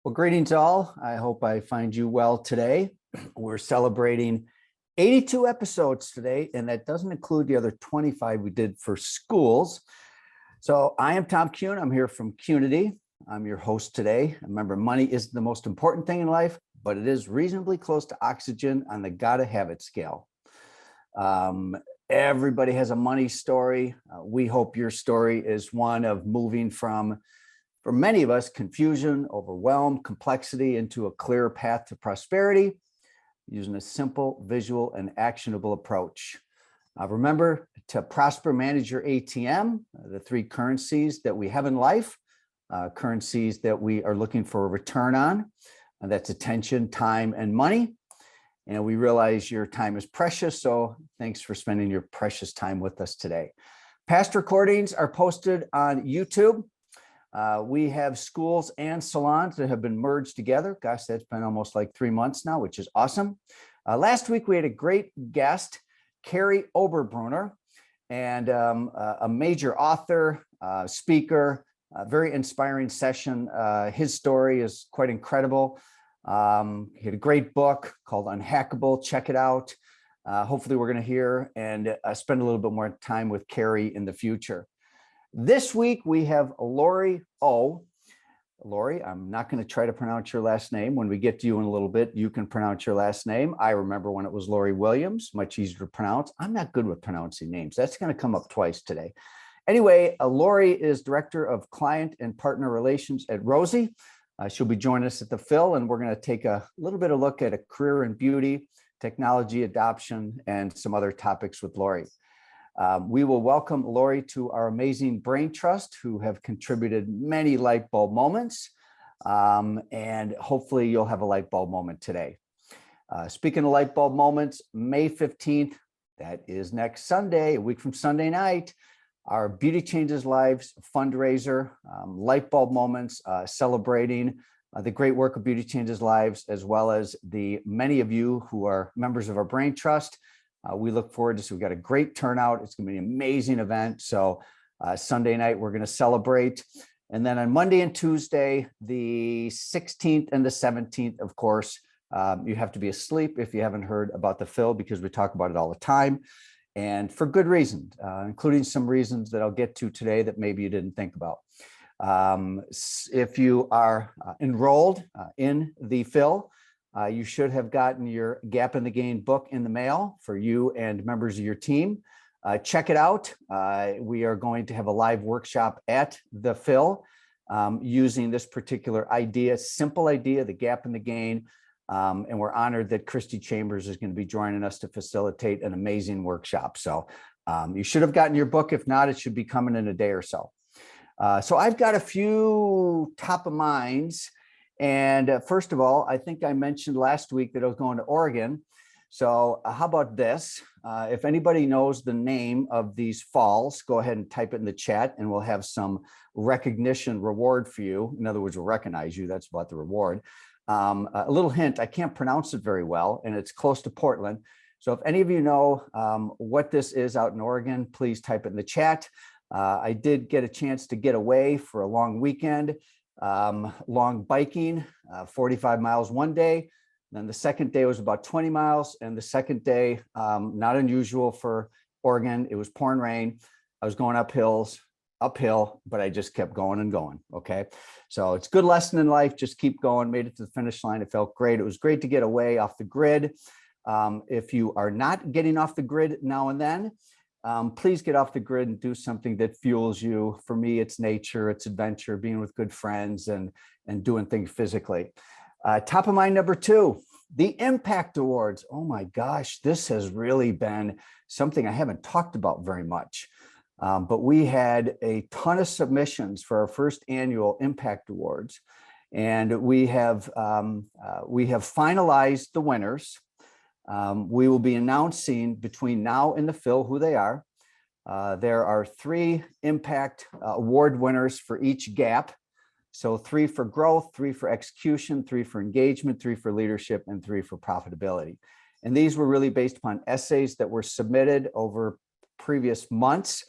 Well, greetings all. I hope I find you well today. We're celebrating 82 episodes today, and that doesn't include the other 25 we did for schools. So I am Tom Kuhn. I'm here from Qnity. I'm your host today. Remember, money isn't the most important thing in life, but it is reasonably close to oxygen on the gotta have it scale. Everybody has a money story. We hope your story is one of moving from, for many of us, confusion, overwhelm, complexity into a clearer path to prosperity using a simple, visual, and actionable approach. Remember to prosper, manage your ATM, the three currencies that we have in life, currencies that we are looking for a return on. That's attention, time, and money. And we realize your time is precious, so thanks for spending your precious time with us today. Past recordings are posted on YouTube. We have schools and salons that have been merged together. Gosh, that's been almost like 3 months now, which is awesome. Last week, we had a great guest, Carrie Oberbrunner, and a major author, speaker, very inspiring session. His story is quite incredible. He had a great book called Unhackable. Check it out. Hopefully we're going to hear and spend a little bit more time with Carrie in the future. This week we have Lori O. Lori, I'm not going to try to pronounce your last name. When we get to you in a little bit, you can pronounce your last name. I remember when it was Lori Williams, much easier to pronounce. I'm not good with pronouncing names. That's going to come up twice today. Anyway, Lori is Director of Client and Partner Relations at Rosy. She'll be joining us at the Phil, and we're going to take a little bit of look at a career in beauty, technology adoption, and some other topics with Lori. We will welcome Lori to our amazing brain trust, who have contributed many light bulb moments, and hopefully you'll have a light bulb moment today. Speaking of light bulb moments, May 15th, that is next Sunday, a week from Sunday night, our Beauty Changes Lives fundraiser, light bulb moments, celebrating the great work of Beauty Changes Lives, as well as the many of you who are members of our brain trust. We look forward to this. We've got a great turnout. It's going to be an amazing event. So Sunday night, we're going to celebrate. And then on Monday and Tuesday, the 16th and the 17th, of course, you have to be asleep if you haven't heard about the Phil, because we talk about it all the time. And for good reason, including some reasons that I'll get to today that maybe you didn't think about. If you are enrolled in the Phil, you should have gotten your Gap in the Gain book in the mail for you and members of your team. Check it out. We are going to have a live workshop at the Phil using this particular idea, simple idea, the Gap in the Gain. And we're honored that Christy Chambers is going to be joining us to facilitate an amazing workshop. So you should have gotten your book. If not, it should be coming in a day or so. So I've got a few top of minds. And first of all, I think I mentioned last week that I was going to Oregon. So how about this? If anybody knows the name of these falls, go ahead and type it in the chat, and we'll have some recognition reward for you. In other words, we'll recognize you. That's about the reward. A little hint, I can't pronounce it very well, and it's close to Portland. So if any of you know what this is out in Oregon, please type it in the chat. I did get a chance to get away for a long weekend, long biking, 45 miles one day. Then the second day was about 20 miles. And the second day, not unusual for Oregon, it was pouring rain. I was going uphill, but I just kept going and going. Okay. So it's a good lesson in life. Just keep going. Made it to the finish line. It felt great. It was great to get away off the grid. If you are not getting off the grid now and then, please get off the grid and do something that fuels you. For me, it's nature, it's adventure, being with good friends, and doing things physically. Top of mind number 2, the Impact Awards. Oh my gosh, this has really been something I haven't talked about very much. But we had a ton of submissions for our first annual Impact Awards, and we have finalized the winners. We will be announcing between now and the Phil who they are. There are 3 Impact Award winners for each gap. So 3 for growth, 3 for execution, 3 for engagement, 3 for leadership, and 3 for profitability. And these were really based upon essays that were submitted over previous months.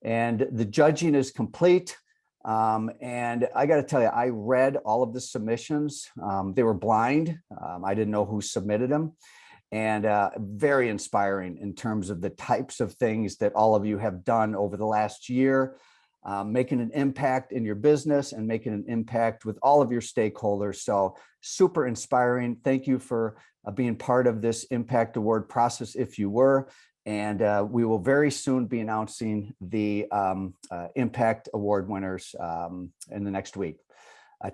And the judging is complete. And I got to tell you, I read all of the submissions. They were blind. I didn't know who submitted them. And very inspiring in terms of the types of things that all of you have done over the last year, making an impact in your business and making an impact with all of your stakeholders. So super inspiring. Thank you for being part of this Impact Award process if you were. And we will very soon be announcing the Impact Award winners in the next week.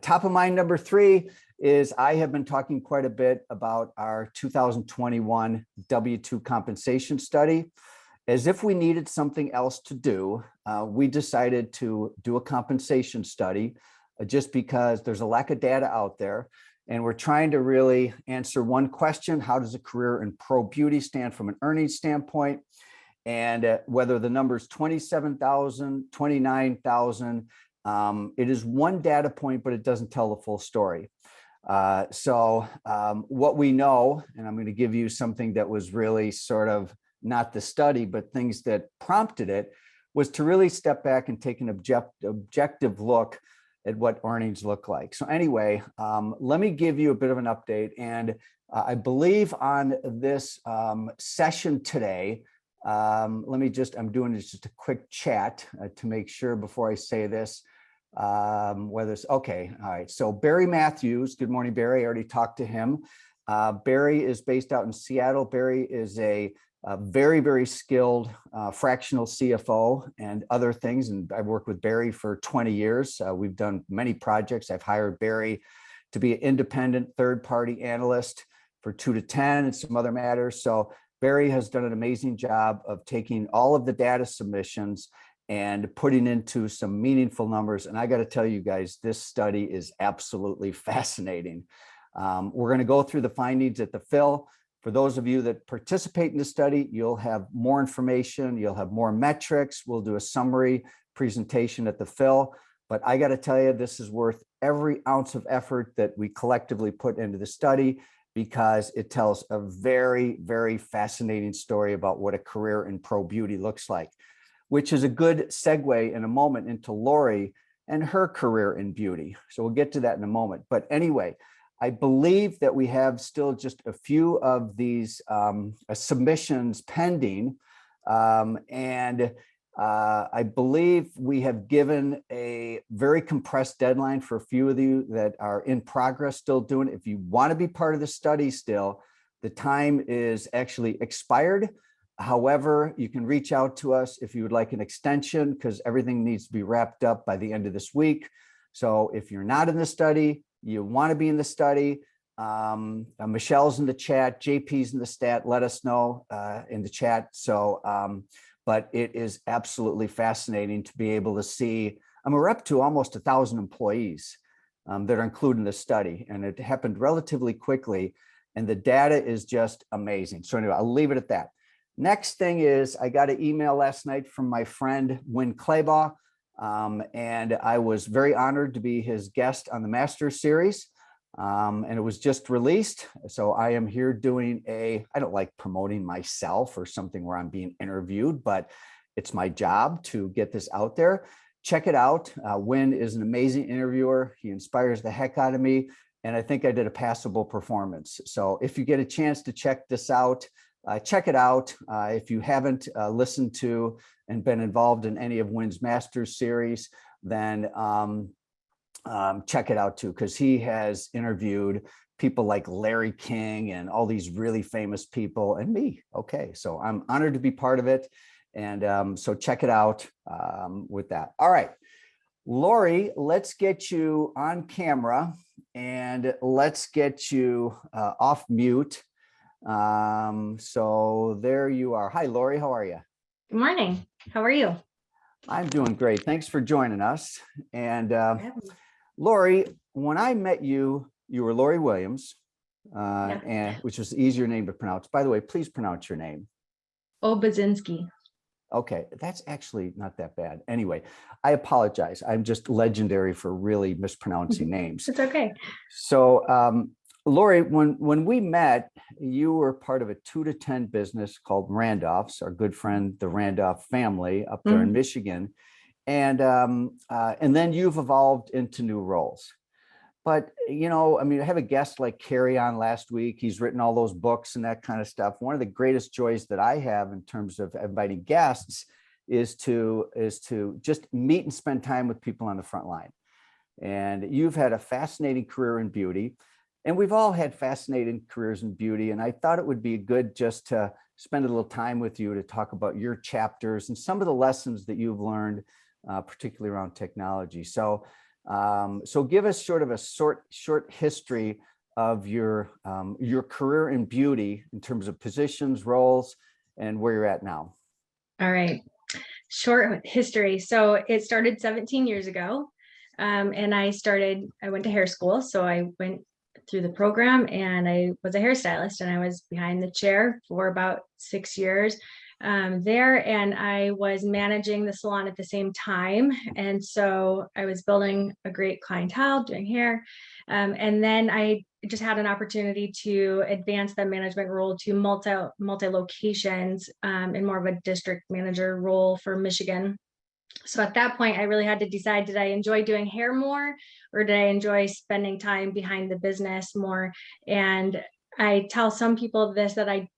Top of mind number 3 is I have been talking quite a bit about our 2021 W-2 compensation study. As if we needed something else to do, we decided to do a compensation study just because there's a lack of data out there. And we're trying to really answer one question: how does a career in pro beauty stand from an earnings standpoint? And whether the number is 27,000, 29,000, it is one data point, but it doesn't tell the full story. So what we know, and I'm going to give you something that was really sort of not the study, but things that prompted it, was to really step back and take an objective look at what earnings look like. So anyway, let me give you a bit of an update. And I believe on this session today, I'm doing just a quick chat to make sure before I say this, whether it's okay. All right. So Barry Matthews, good morning, Barry. I already talked to him. Barry is based out in Seattle. Barry is a very, very skilled fractional CFO and other things. And I've worked with Barry for 20 years. We've done many projects. I've hired Barry to be an independent third-party analyst for 2 to 10 and some other matters. So Barry has done an amazing job of taking all of the data submissions and putting into some meaningful numbers. And I got to tell you guys, this study is absolutely fascinating. We're going to go through the findings at the fill. For those of you that participate in the study, you'll have more information, you'll have more metrics. We'll do a summary presentation at the fill. But I got to tell you, this is worth every ounce of effort that we collectively put into the study, because it tells a very, very fascinating story about what a career in pro beauty looks like, which is a good segue in a moment into Lori and her career in beauty. So we'll get to that in a moment. But anyway, I believe that we have still just a few of these submissions pending. I believe we have given a very compressed deadline for a few of you that are in progress still doing it. If you want to be part of the study still, the time is actually expired. However, you can reach out to us if you would like an extension, because everything needs to be wrapped up by the end of this week. So if you're not in the study, you want to be in the study, Michelle's in the chat, JP's in the stat, let us know in the chat. So, but it is absolutely fascinating to be able to see, we're up to almost 1,000 employees that are included in the study, and it happened relatively quickly, and the data is just amazing. So anyway, I'll leave it at that. Next thing is, I got an email last night from my friend, Win Claybaugh, and I was very honored to be his guest on the Masters Series, and it was just released. So I am here doing I don't like promoting myself or something where I'm being interviewed, but it's my job to get this out there. Check it out. Win is an amazing interviewer. He inspires the heck out of me, and I think I did a passable performance. So if you get a chance to check this out, check it out. If you haven't listened to and been involved in any of Win's Masters series, then check it out too, because he has interviewed people like Larry King and all these really famous people, and me. Okay, so I'm honored to be part of it. And so check it out with that. All right, Lori, let's get you on camera and let's get you off mute. So there you are. Hi, Lori, how are you? Good morning. How are you? I'm doing great. Thanks for joining us. And Lori, when I met you, you were Lori Williams, and which was the easier name to pronounce. By the way, please pronounce your name. Obiedzinski. Okay, that's actually not that bad. Anyway, I apologize. I'm just legendary for really mispronouncing names. It's okay. So, Lori, when we met, you were part of a 2 to 10 business called Randolph's, our good friend, the Randolph family up there in Michigan. And then you've evolved into new roles. But, I mean, I have a guest like Carrie on last week. He's written all those books and that kind of stuff. One of the greatest joys that I have in terms of inviting guests is to just meet and spend time with people on the front line. And you've had a fascinating career in beauty, and we've all had fascinating careers in beauty. And I thought it would be good just to spend a little time with you to talk about your chapters and some of the lessons that you've learned, particularly around technology. So give us sort of a short history of your career in beauty in terms of positions, roles, and where you're at now. All right. Short history. So it started 17 years ago. And I went to hair school. So I went through the program and I was a hairstylist, and I was behind the chair for about 6 years there. And I was managing the salon at the same time. And so I was building a great clientele, doing hair. And then I just had an opportunity to advance the management role to multi locations in more of a district manager role for Michigan. So at that point, I really had to decide, did I enjoy doing hair more, or did I enjoy spending time behind the business more? And I tell some people this, that I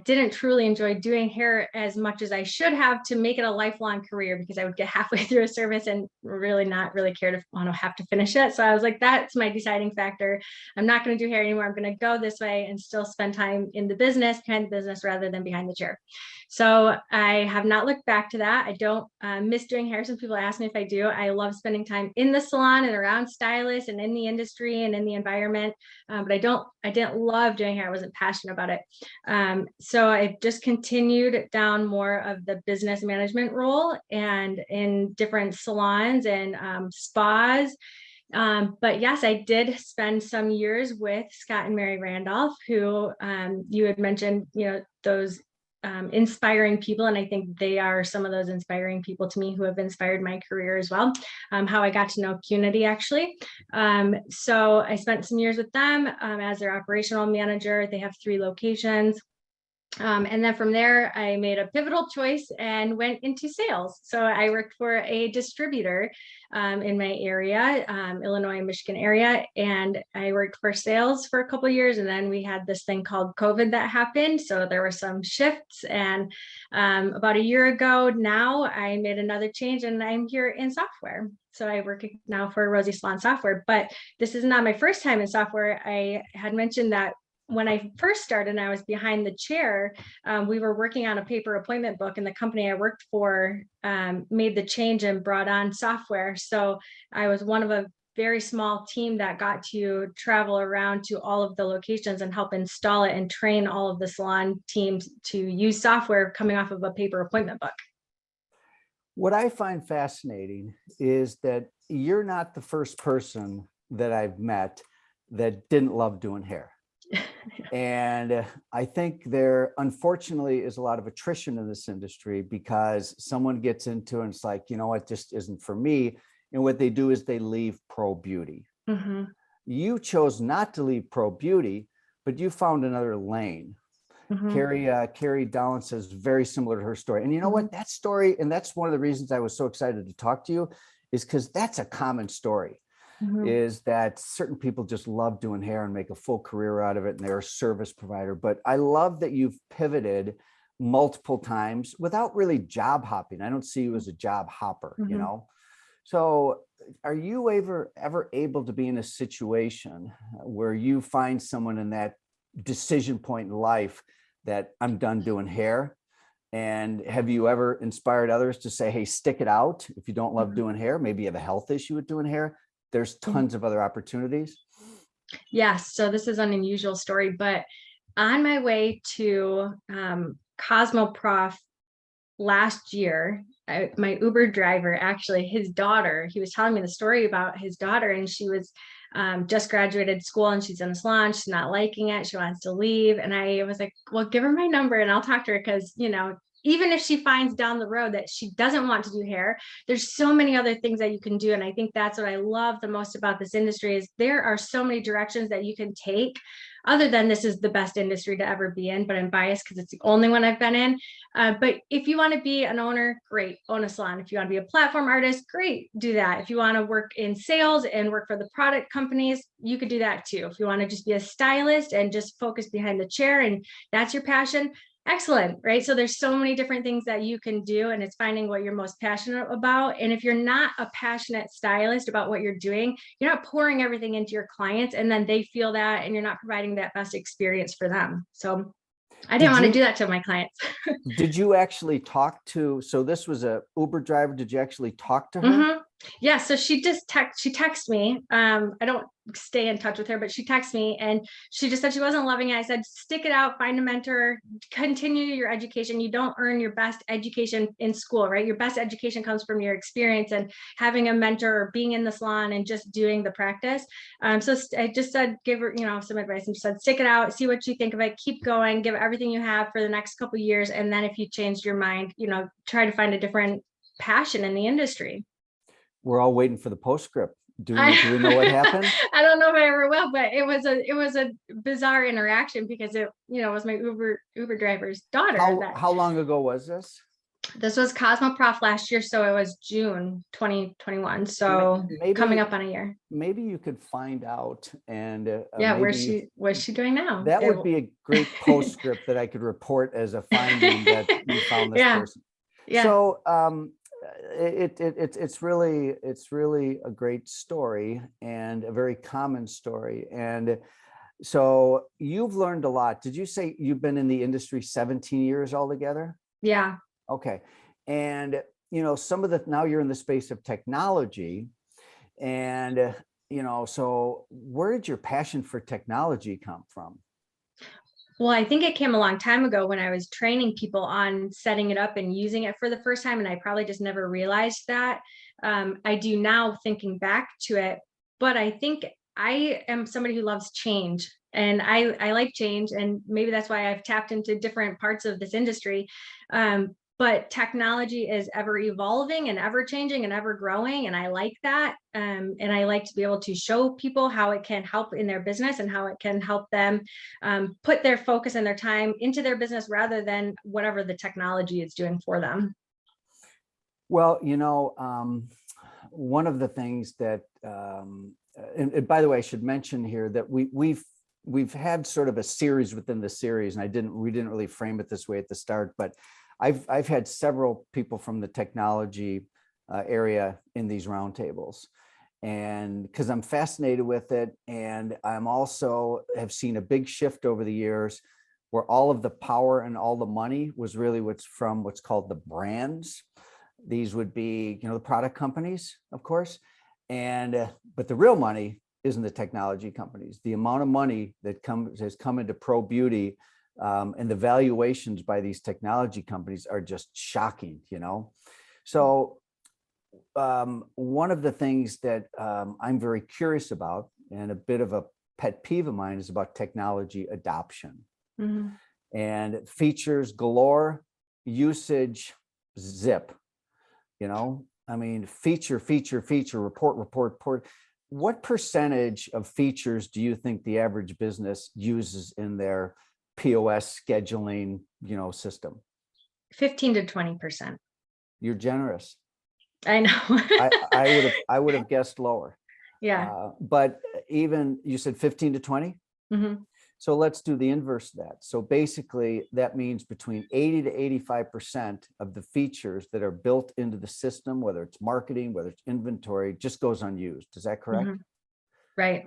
didn't truly enjoy doing hair as much as I should have to make it a lifelong career, because I would get halfway through a service and really not really care to want to have to finish it. So I was like, that's my deciding factor. I'm not going to do hair anymore. I'm going to go this way and still spend time in the business, behind the business, rather than behind the chair. So I have not looked back to that. I don't miss doing hair. Some people ask me if I do. I love spending time in the salon and around stylists and in the industry and in the environment. But I didn't love doing hair. I wasn't passionate about it. So I just continued down more of the business management role and in different salons and spas. But yes, I did spend some years with Scott and Mary Randolph, who you had mentioned, those inspiring people. And I think they are some of those inspiring people to me who have inspired my career as well. How I got to know Qnity, actually. So I spent some years with them as their operational manager. They have 3 locations. And then from there, I made a pivotal choice and went into sales. So I worked for a distributor in my area, Illinois and Michigan area. And I worked for sales for a couple of years. And then we had this thing called COVID that happened. So there were some shifts. And about a year ago now, I made another change, and I'm here in software. So I work now for Rosy Salon Software. But this is not my first time in software. I had mentioned that when I first started and I was behind the chair, we were working on a paper appointment book, and the company I worked for made the change and brought on software. So I was one of a very small team that got to travel around to all of the locations and help install it and train all of the salon teams to use software coming off of a paper appointment book. What I find fascinating is that you're not the first person that I've met that didn't love doing hair. And I think there, unfortunately, is a lot of attrition in this industry because someone gets into it and it's like, it just isn't for me. And what they do is they leave pro beauty. Mm-hmm. You chose not to leave pro beauty, but you found another lane. Mm-hmm. Carrie Dowling says very similar to her story. And you know what? That story, and that's one of the reasons I was so excited to talk to you, is because that's a common story. Mm-hmm. Is that certain people just love doing hair and make a full career out of it, and they're a service provider. But I love that you've pivoted multiple times without really job hopping. I don't see you as a job hopper, mm-hmm. So are you ever able to be in a situation where you find someone in that decision point in life that I'm done doing hair? And have you ever inspired others to say, hey, stick it out? If you don't love mm-hmm. doing hair, maybe you have a health issue with doing hair, there's tons of other opportunities. Yes. So this is an unusual story, but on my way to Cosmoprof last year, my Uber driver, actually, his daughter, he was telling me the story about his daughter, and she was just graduated school and she's in a salon. She's not liking it. She wants to leave. And I was like, well, give her my number and I'll talk to her, because, even if she finds down the road that she doesn't want to do hair, there's so many other things that you can do. And I think that's what I love the most about this industry is there are so many directions that you can take, other than this is the best industry to ever be in, but I'm biased because it's the only one I've been in. But if you want to be an owner, great, own a salon. If you want to be a platform artist, great, do that. If you want to work in sales and work for the product companies, you could do that too. If you want to just be a stylist and just focus behind the chair and that's your passion, excellent, right? So there's so many different things that you can do, and it's finding what you're most passionate about. And if you're not a passionate stylist about what you're doing, you're not pouring everything into your clients and then they feel that and you're not providing that best experience for them. So I didn't want to do that to my clients. Did you actually talk to, so this was a Uber driver, did you actually talk to her? Yeah, so she texted me. I don't stay in touch with her, but she texted me and she just said she wasn't loving it. I said, stick it out, find a mentor, continue your education. You don't earn your best education in school, right? Your best education comes from your experience and having a mentor or being in the salon and just doing the practice. So I just said, give her, some advice, and she said, stick it out, see what you think of it, keep going, give everything you have for the next couple of years. And then if you changed your mind, try to find a different passion in the industry. We're all waiting for the postscript. Do we know what happened? I don't know if I ever will, but it was a bizarre interaction because it was my Uber driver's daughter. How long ago was this? This was Cosmoprof last year, so it was June 2021. So maybe, coming up on a year. Maybe you could find out and what's she doing now? That would be a great postscript that I could report as a finding that you found this person. Yeah. So it's really a great story and a very common story. And so you've learned a lot. Did you say you've been in the industry 17 years altogether? Yeah. Okay. And now you're in the space of technology, and so where did your passion for technology come from? Well, I think it came a long time ago when I was training people on setting it up and using it for the first time. And I probably just never realized that. I do now, thinking back to it, but I think I am somebody who loves change, and I like change. And maybe that's why I've tapped into different parts of this industry. But technology is ever evolving and ever changing and ever growing. And I like that. And I like to be able to show people how it can help in their business and how it can help them put their focus and their time into their business rather than whatever the technology is doing for them. Well, one of the things that, and by the way, I should mention here that we've had sort of a series within the series, and we didn't really frame it this way at the start, but I've had several people from the technology area in these roundtables, and because I'm fascinated with it, and I'm also have seen a big shift over the years where all of the power and all the money was really what's called the brands. These would be, the product companies, of course, but the real money isn't the technology companies. The amount of money that has come into pro beauty. And the valuations by these technology companies are just shocking, So one of the things that I'm very curious about, and a bit of a pet peeve of mine, is about technology adoption. And features galore, usage zip. Feature, report. What percentage of features do you think the average business uses in their POS scheduling, system? 15 to 20%. You're generous. I know. I would have guessed lower. Yeah. But even you said 15 to 20. So let's do the inverse of that. So basically that means between 80 to 85% of the features that are built into the system, whether it's marketing, whether it's inventory, just goes unused. Is that correct? Right.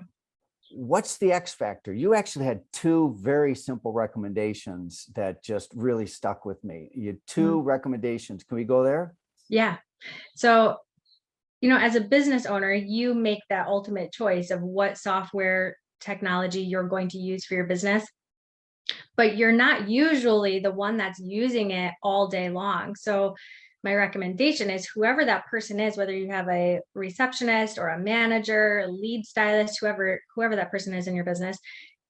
What's the X factor? You actually had two very simple recommendations that just really stuck with me. You had two recommendations. Can we go there? Yeah. So, as a business owner, you make that ultimate choice of what software technology you're going to use for your business, but you're not usually the one that's using it all day long. So my recommendation is whoever that person is, whether you have a receptionist or a manager, a lead stylist, whoever that person is in your business,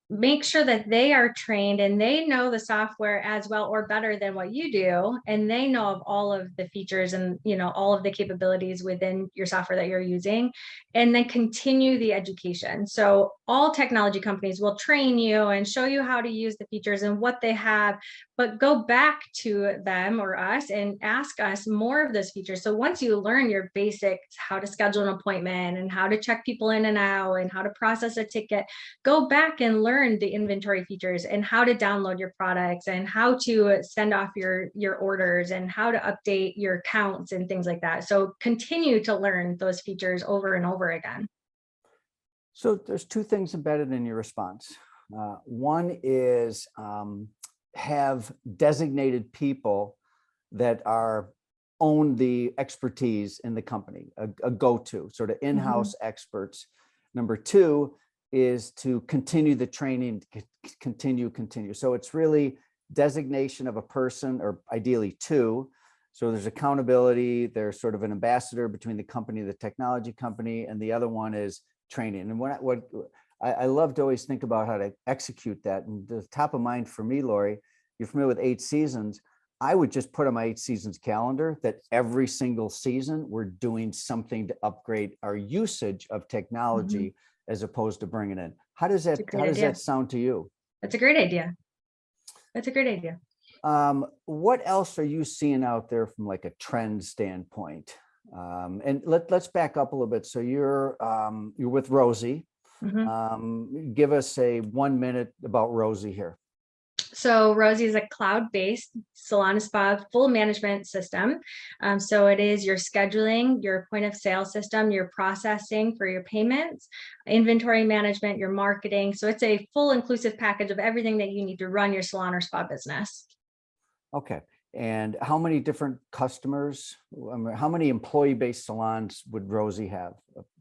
make sure that they are trained and they know the software as well or better than what you do, and they know of all of the features and all of the capabilities within your software that you're using, and then continue the education. So all technology companies will train you and show you how to use the features and what they have, but go back to them or us and ask us more of those features. So once you learn your basics, how to schedule an appointment and how to check people in and out and how to process a ticket, go back and learn the inventory features and how to download your products and how to send off your orders and how to update your counts and things like that. So continue to learn those features over and over again. So there's two things embedded in your response. One is have designated people that own the expertise in the company, a go-to sort of in-house experts. Number two is to continue the training, continue. So it's really designation of a person, or ideally two. So there's accountability, there's sort of an ambassador between the company, the technology company, and the other one is training. And what I love to always think about how to execute that. And the top of mind for me, Lori, you're familiar with 8 seasons. I would just put on my 8 seasons calendar that every single season we're doing something to upgrade our usage of technology as opposed to bringing in. How does that sound to you? That's a great idea. That's a great idea. What else are you seeing out there from like a trend standpoint? And let's back up a little bit. So you're with Rosy. Give us a 1 minute about Rosy here. So Rosy is a cloud-based salon spa full management system. So it is your scheduling, your point of sale system, your processing for your payments, inventory management, your marketing. So it's a full inclusive package of everything that you need to run your salon or spa business. Okay. And how many different customers, how many employee-based salons would Rosy have?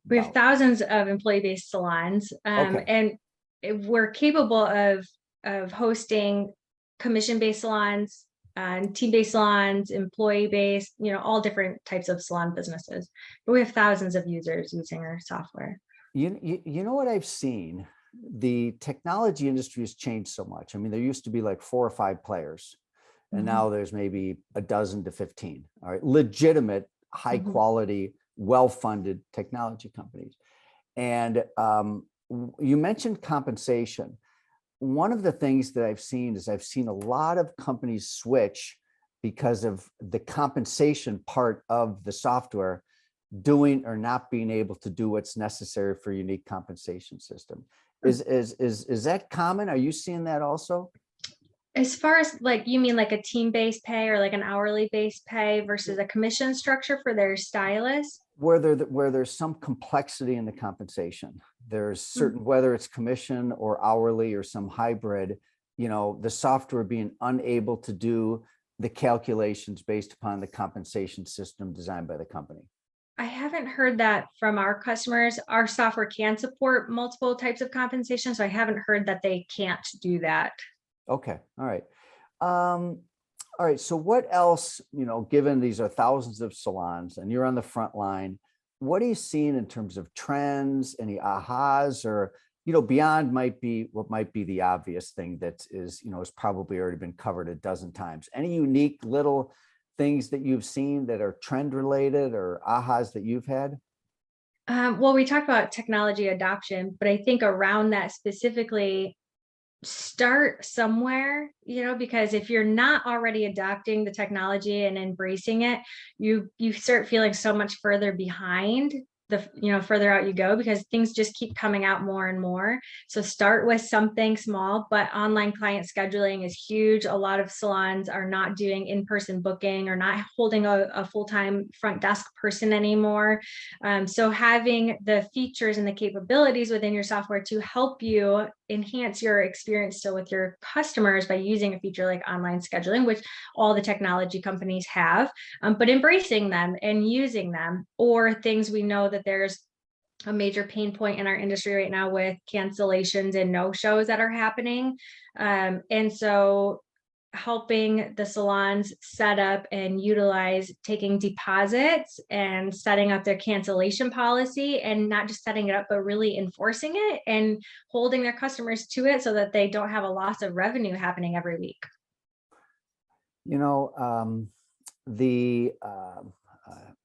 We have thousands of employee-based salons, and we're capable of hosting commission-based salons, team-based salons, employee-based, all different types of salon businesses. But we have thousands of users using our software. You know what I've seen? The technology industry has changed so much. I mean, there used to be like 4 or 5 players, and now there's maybe a dozen to 15. All right, legitimate, high quality, well-funded technology companies. And you mentioned compensation. One of the things that I've seen is a lot of companies switch because of the compensation part of the software doing or not being able to do what's necessary for a unique compensation system. Is that common? Are you seeing that also? As far as you mean like a team-based pay or like an hourly based pay versus a commission structure for their stylists? Where there's some complexity in the compensation. There's certain, whether it's commission or hourly or some hybrid, the software being unable to do the calculations based upon the compensation system designed by the company. I haven't heard that from our customers. Our software can support multiple types of compensation, so I haven't heard that they can't do that. Okay. All right. All right. So what else, given these are thousands of salons and you're on the front line, what are you seeing in terms of trends, any ahas, or, beyond what might be the obvious thing that is, has probably already been covered a dozen times. Any unique little things that you've seen that are trend related or ahas that you've had? Well, we talked about technology adoption, but I think around that specifically, start somewhere, because if you're not already adopting the technology and embracing it, you start feeling so much further behind further out you go, because things just keep coming out more and more. So start with something small, but online client scheduling is huge. A lot of salons are not doing in-person booking or not holding a full-time front desk person anymore. So having the features and the capabilities within your software to help you enhance your experience still with your customers by using a feature like online scheduling, which all the technology companies have, but embracing them and using them. Or things we know that there's a major pain point in our industry right now with cancellations and no-shows that are happening. And so helping the salons set up and utilize taking deposits and setting up their cancellation policy, and not just setting it up, but really enforcing it and holding their customers to it so that they don't have a loss of revenue happening every week. You know, the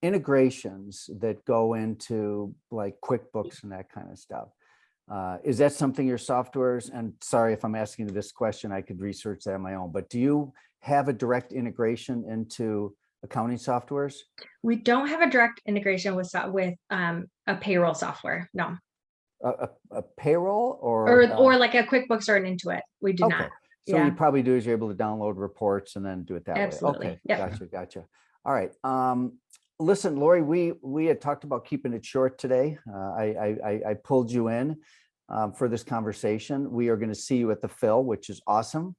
integrations that go into like QuickBooks and that kind of stuff, is that something your softwares, and sorry if I'm asking you this question, I could research that on my own, but do you have a direct integration into accounting softwares? We don't have a direct integration with a payroll software. No. A payroll or Like a QuickBooks or an Intuit. We do okay. not. So Yeah. you probably do is you're able to download reports and then do it that Absolutely. way. Okay, Yep. gotcha. All right. Listen, Lori, we had talked about keeping it short today. I pulled you in for this conversation. We are going to see you at the Phil, which is awesome.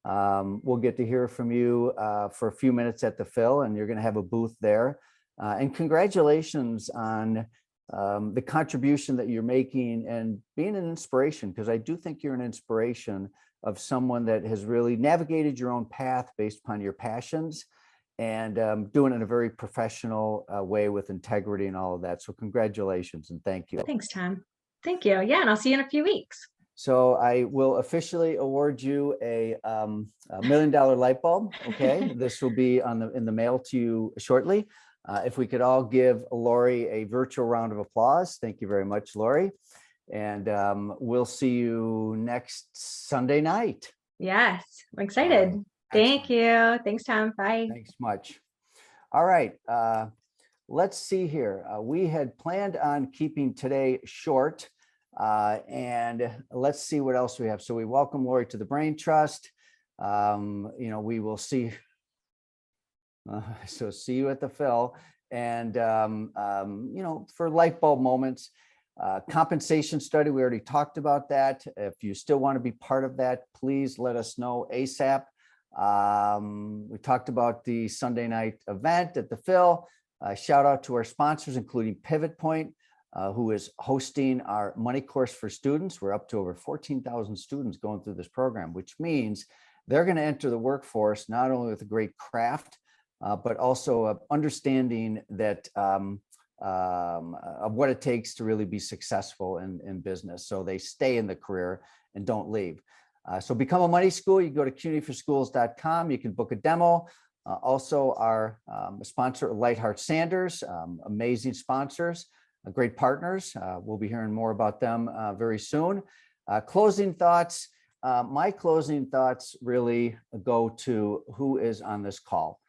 We'll get to hear from you for a few minutes at the Phil, and you're going to have a booth there. And congratulations on the contribution that you're making and being an inspiration, because I do think you're an inspiration of someone that has really navigated your own path based upon your passions, and doing it in a very professional way with integrity and all of that. So congratulations and thank you. Thanks, Tom. Thank you. Yeah, and I'll see you in a few weeks. So I will officially award you a $1 million light bulb. Okay, this will be in the mail to you shortly. If we could all give Lori a virtual round of applause. Thank you very much, Lori. And we'll see you next Sunday night. Yes, I'm excited. Right. Thank you. Thanks, Tom. Bye. Thanks much. All right. Let's see here. We had planned on keeping today short, and let's see what else we have. So we welcome Lori to the Brain Trust. We will see. So see you at the Phil. And, for light bulb moments, compensation study, we already talked about that. If you still want to be part of that, please let us know ASAP. We talked about the Sunday night event at the Phil. Shout out to our sponsors, including Pivot Point, who is hosting our money course for students. We're up to over 14,000 students going through this program, which means they're going to enter the workforce not only with a great craft, but also understanding that of what it takes to really be successful in business. So they stay in the career and don't leave. So become a money school. You go to CUNYforschools.com. You can book a demo. Also, our sponsor, Lightheart Sanders, amazing sponsors, great partners. We'll be hearing more about them very soon. Closing thoughts. My closing thoughts really go to who is on this call.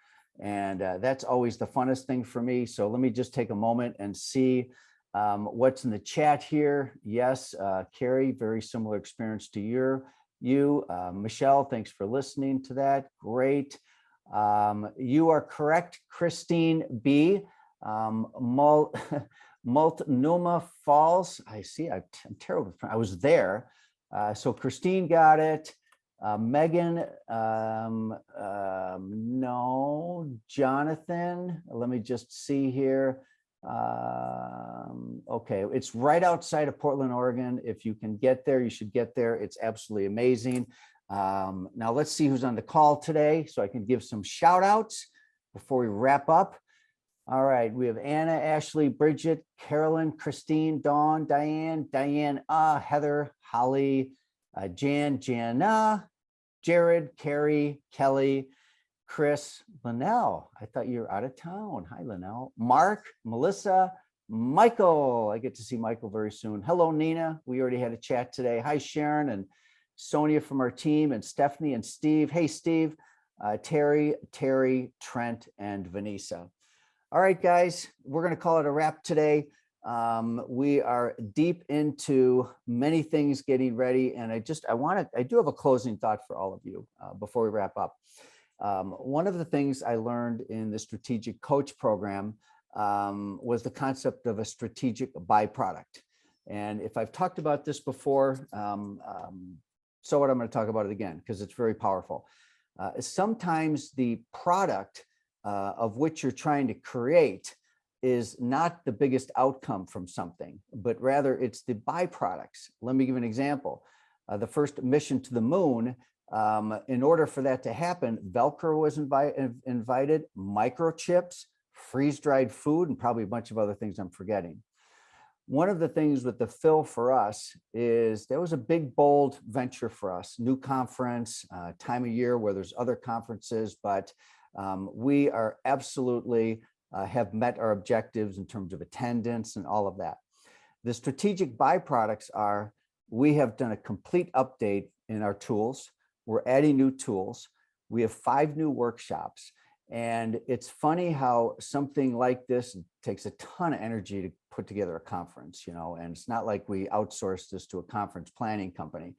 And that's always the funnest thing for me. So let me just take a moment and see what's in the chat here. Yes, Carrie, very similar experience to you. Michelle, thanks for listening to that. Great. You are correct, Christine B. Multnomah Falls. I see. I'm terrible. I was there. So Christine got it. Megan, no. Jonathan, let me just see here. Okay, it's right outside of Portland, Oregon. If you can get there, you should get there. It's absolutely amazing. Now let's see who's on the call today so I can give some shout outs before we wrap up. All right, we have Anna, Ashley, Bridget, Carolyn, Christine, Dawn, Diane, Heather, Holly, Jan, Jana, Jared, Carrie, Kelly, Chris, Linnell. I thought you were out of town. Hi, Linnell. Mark, Melissa, Michael. I get to see Michael very soon. Hello, Nina. We already had a chat today. Hi, Sharon and Sonia from our team, and Stephanie and Steve. Hey, Steve, Terry, Trent, and Vanessa. All right, guys, we're going to call it a wrap today. We are deep into many things getting ready. And I do have a closing thought for all of you before we wrap up. One of the things I learned in the strategic coach program was the concept of a strategic byproduct. And if I've talked about this before, so what, I'm going to talk about it again, because it's very powerful. Sometimes the product of which you're trying to create is not the biggest outcome from something, but rather it's the byproducts. Let me give an example. The first mission to the moon In order for that to happen, Velcro was invited, microchips, freeze-dried food, and probably a bunch of other things I'm forgetting. One of the things with the fill for us is that was a big, bold venture for us. New conference, time of year where there's other conferences, but we are absolutely have met our objectives in terms of attendance and all of that. The strategic byproducts are we have done a complete update in our tools. We're adding new tools. We have 5 new workshops. And it's funny how something like this takes a ton of energy to put together a conference, and it's not like we outsource this to a conference planning company.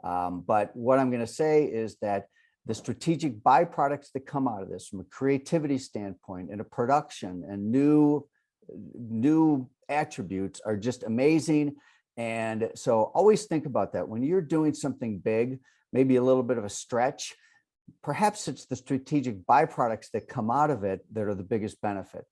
But what I'm going to say is that the strategic byproducts that come out of this from a creativity standpoint and a production and new attributes are just amazing. And so always think about that when you're doing something big, maybe a little bit of a stretch. Perhaps it's the strategic byproducts that come out of it that are the biggest benefit.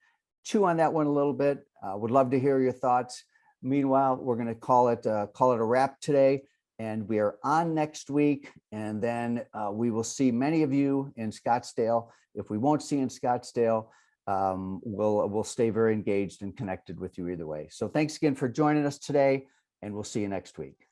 Chew on that one a little bit. Would love to hear your thoughts. Meanwhile, we're going to call it a wrap today, and we are on next week. And then we will see many of you in Scottsdale. If we won't see you in Scottsdale, we'll stay very engaged and connected with you either way. So thanks again for joining us today, and we'll see you next week.